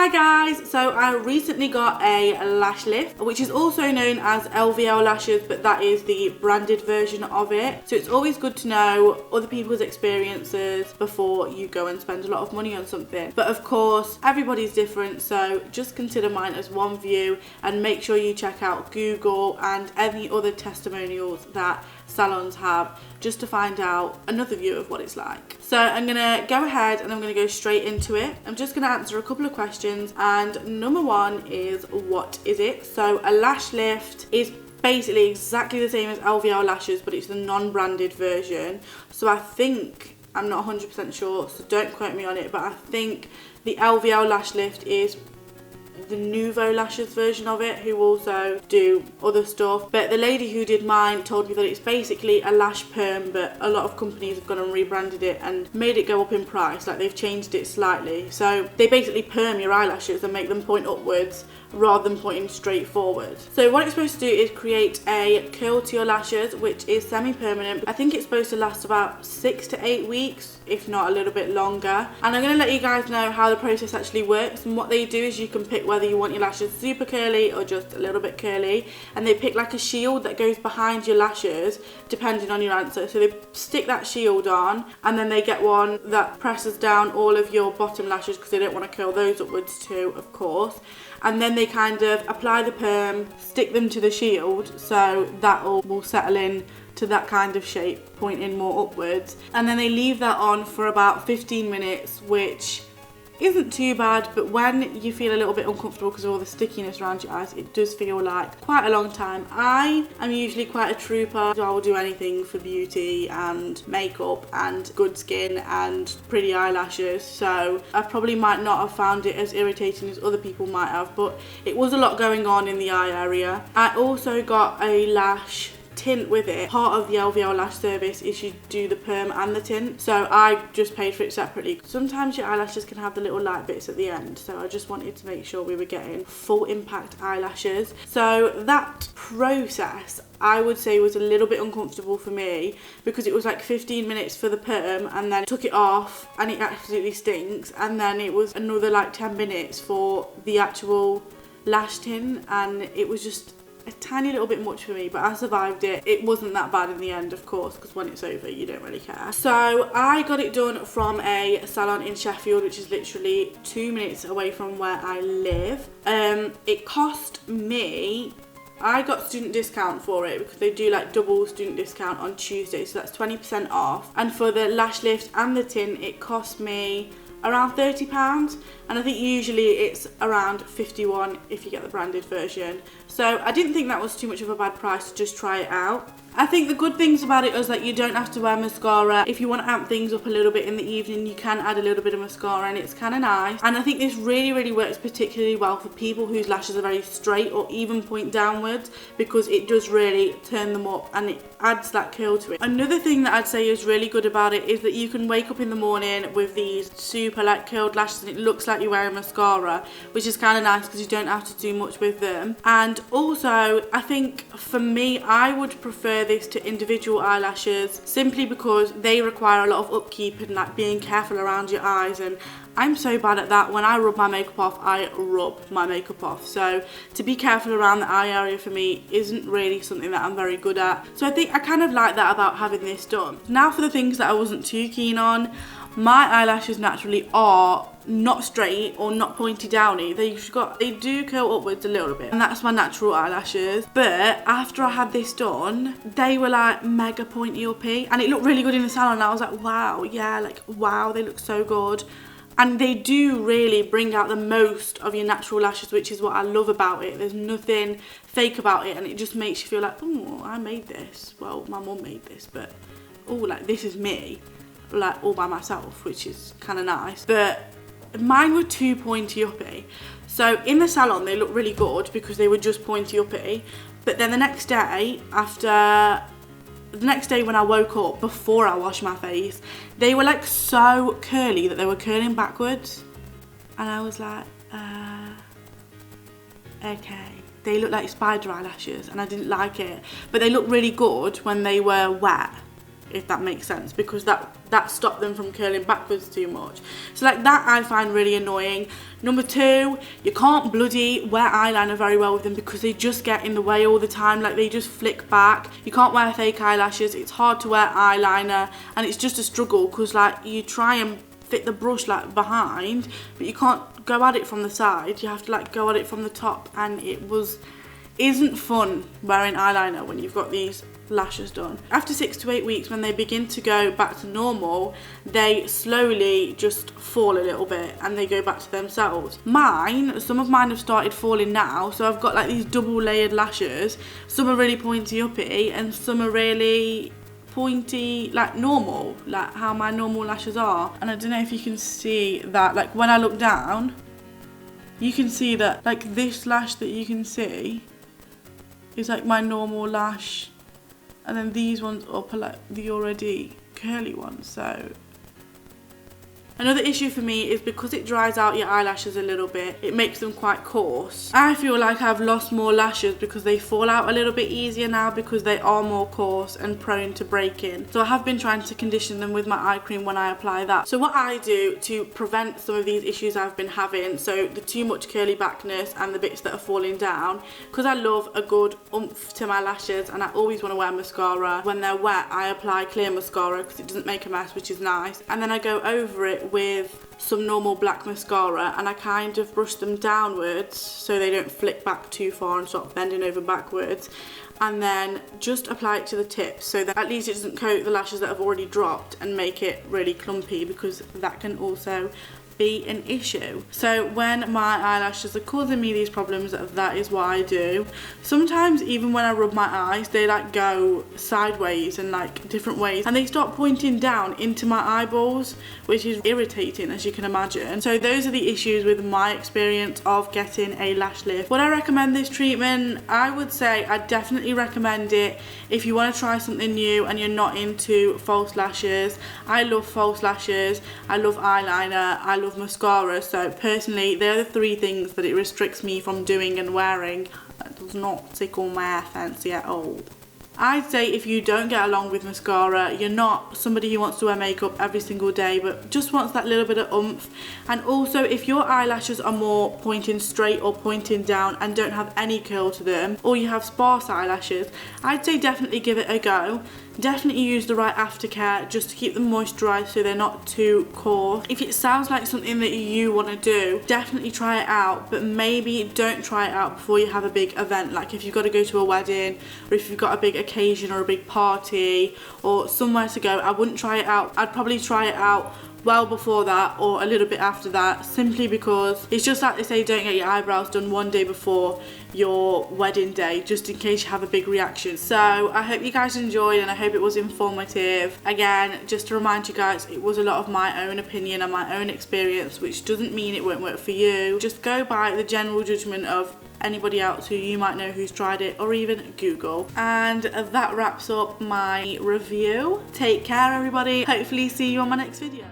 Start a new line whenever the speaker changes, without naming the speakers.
Hi guys, so I recently got a lash lift, which is also known as LVL lashes, but that is the branded version of it. So it's always good to know other people's experiences before you go and spend a lot of money on something. But of course, everybody's different, so just consider mine as one view and make sure you check out Google and any other testimonials that salons have just to find out another view of what it's like. So I'm gonna go ahead and I'm gonna go straight into it. I'm just gonna answer a couple of questions, and number one is, what is it? So a lash lift is basically exactly the same as LVL lashes, but it's the non-branded version. So I think, I'm not 100% sure, so don't quote me on it, but I think the LVL lash lift is the Nouveau Lashes version of it, who also do other stuff. But the lady who did mine told me that it's basically a lash perm, but a lot of companies have gone and rebranded it and made it go up in price, like they've changed it slightly. So they basically perm your eyelashes and make them point upwards rather than pointing straight forward. So what it's supposed to do is create a curl to your lashes, which is semi-permanent. I think it's supposed to last about 6 to 8 weeks, if not a little bit longer. And I'm going to let you guys know how the process actually works. And what they do is you can pick whether you want your lashes super curly or just a little bit curly, and they pick like a shield that goes behind your lashes depending on your answer. So they stick that shield on, and then they get one that presses down all of your bottom lashes because they don't want to curl those upwards too, of course. And then they kind of apply the perm, stick them to the shield, so that will settle in to that kind of shape, pointing more upwards. And then they leave that on for about 15 minutes, which isn't too bad, but when you feel a little bit uncomfortable because of all the stickiness around your eyes, it does feel like quite a long time. I am usually quite a trooper, so I will do anything for beauty and makeup and good skin and pretty eyelashes, so I probably might not have found it as irritating as other people might have, but it was a lot going on in the eye area. I also got a lash tint with it. Part of the LVL lash service is you do the perm and the tint, so I just paid for it separately. Sometimes your eyelashes can have the little light bits at the end, so I just wanted to make sure we were getting full impact eyelashes. So that process, I would say, was a little bit uncomfortable for me because it was like 15 minutes for the perm, and then took it off and it absolutely stinks, and then it was another like 10 minutes for the actual lash tint, and it was just a tiny little bit much for me, but I survived it. It wasn't that bad in the end, of course, because when it's over you don't really care. So I got it done from a salon in Sheffield, which is literally 2 minutes away from where I live. It cost me, I got student discount for it because they do like double student discount on Tuesday, so that's 20% off. And for the lash lift and the tint, it cost me around £30, and I think usually it's around 51 if you get the branded version. So I didn't think that was too much of a bad price to just try it out. I think the good things about it is that you don't have to wear mascara. If you want to amp things up a little bit in the evening, you can add a little bit of mascara and it's kind of nice. And I think this really works particularly well for people whose lashes are very straight or even point downwards, because it does really turn them up and it adds that curl to it. Another thing that I'd say is really good about it is that you can wake up in the morning with these super like curled lashes and it looks like you're wearing mascara, which is kind of nice because you don't have to do much with them. And also, I think for me, I would prefer this to individual eyelashes simply because they require a lot of upkeep and like being careful around your eyes, and I'm so bad at that. When I rub my makeup off, I rub my makeup off, so to be careful around the eye area for me isn't really something that I'm very good at. So I think I kind of like that about having this done. Now for the things that I wasn't too keen on. My eyelashes naturally are not straight or not pointy downy. They do curl upwards a little bit, and that's my natural eyelashes. But after I had this done, they were like mega pointy uppy, and it looked really good in the salon. And I was like, wow, yeah, like wow, they look so good. And they do really bring out the most of your natural lashes, which is what I love about it. There's nothing fake about it, and it just makes you feel like, oh, I made this. Well, my mum made this, but oh, like this is me, like all by myself, which is kind of nice. But mine were too pointy uppy. So in the salon they looked really good because they were just pointy uppy, but then the next day when I woke up, before I washed my face, they were like so curly that they were curling backwards, and I was like, okay, they look like spider eyelashes, and I didn't like it. But they looked really good when they were wet, if that makes sense, because that stopped them from curling backwards too much. So like that I find really annoying. Number 2, you can't bloody wear eyeliner very well with them because they just get in the way all the time, like they just flick back. You can't wear fake eyelashes, it's hard to wear eyeliner, and it's just a struggle because like you try and fit the brush like behind, but you can't go at it from the side, you have to like go at it from the top, and isn't fun wearing eyeliner when you've got these lashes done. After 6 to 8 weeks, when they begin to go back to normal, they slowly just fall a little bit and they go back to themselves. Some of mine have started falling now, so I've got like these double layered lashes. Some are really pointy uppy and some are really pointy, like normal, like how my normal lashes are. And I don't know if you can see that, like when I look down, you can see that like this lash that you can see is like my normal lash, and then these ones up are like the already curly ones. So another issue for me is because it dries out your eyelashes a little bit, it makes them quite coarse. I feel like I've lost more lashes because they fall out a little bit easier now because they are more coarse and prone to breaking. So I have been trying to condition them with my eye cream when I apply that. So what I do to prevent some of these issues I've been having, so the too much curly backness and the bits that are falling down, because I love a good oomph to my lashes and I always want to wear mascara. When they're wet, I apply clear mascara because it doesn't make a mess, which is nice. And then I go over it with some normal black mascara and I kind of brush them downwards so they don't flick back too far and start bending over backwards, and then just apply it to the tips so that at least it doesn't coat the lashes that have already dropped and make it really clumpy, because that can also be an issue. So when my eyelashes are causing me these problems, that is what I do. Sometimes even when I rub my eyes, they like go sideways and like different ways, and they start pointing down into my eyeballs, which is irritating, as you can imagine. So those are the issues with my experience of getting a lash lift. Would I recommend this treatment? I would say I definitely recommend it if you want to try something new and you're not into false lashes. I love false lashes, I love eyeliner, I love mascara. So personally, they're the 3 things that it restricts me from doing and wearing. That does not tickle my fancy at all. I'd say if you don't get along with mascara, you're not somebody who wants to wear makeup every single day but just wants that little bit of oomph. And also if your eyelashes are more pointing straight or pointing down and don't have any curl to them, or you have sparse eyelashes, I'd say definitely give it a go. Definitely use the right aftercare just to keep them moisturised so they're not too coarse. If it sounds like something that you want to do, definitely try it out, but maybe don't try it out before you have a big event, like if you've got to go to a wedding or if you've got a big occasion or a big party or somewhere to go. I wouldn't try it out. I'd probably try it out well before that or a little bit after that, simply because it's just like they say, don't get your eyebrows done one day before your wedding day, just in case you have a big reaction. So I hope you guys enjoyed and I hope it was informative. Again, just to remind you guys, it was a lot of my own opinion and my own experience, which doesn't mean it won't work for you. Just go by the general judgment of anybody else who you might know who's tried it, or even Google. And that wraps up my review. Take care everybody, hopefully see you on my next video.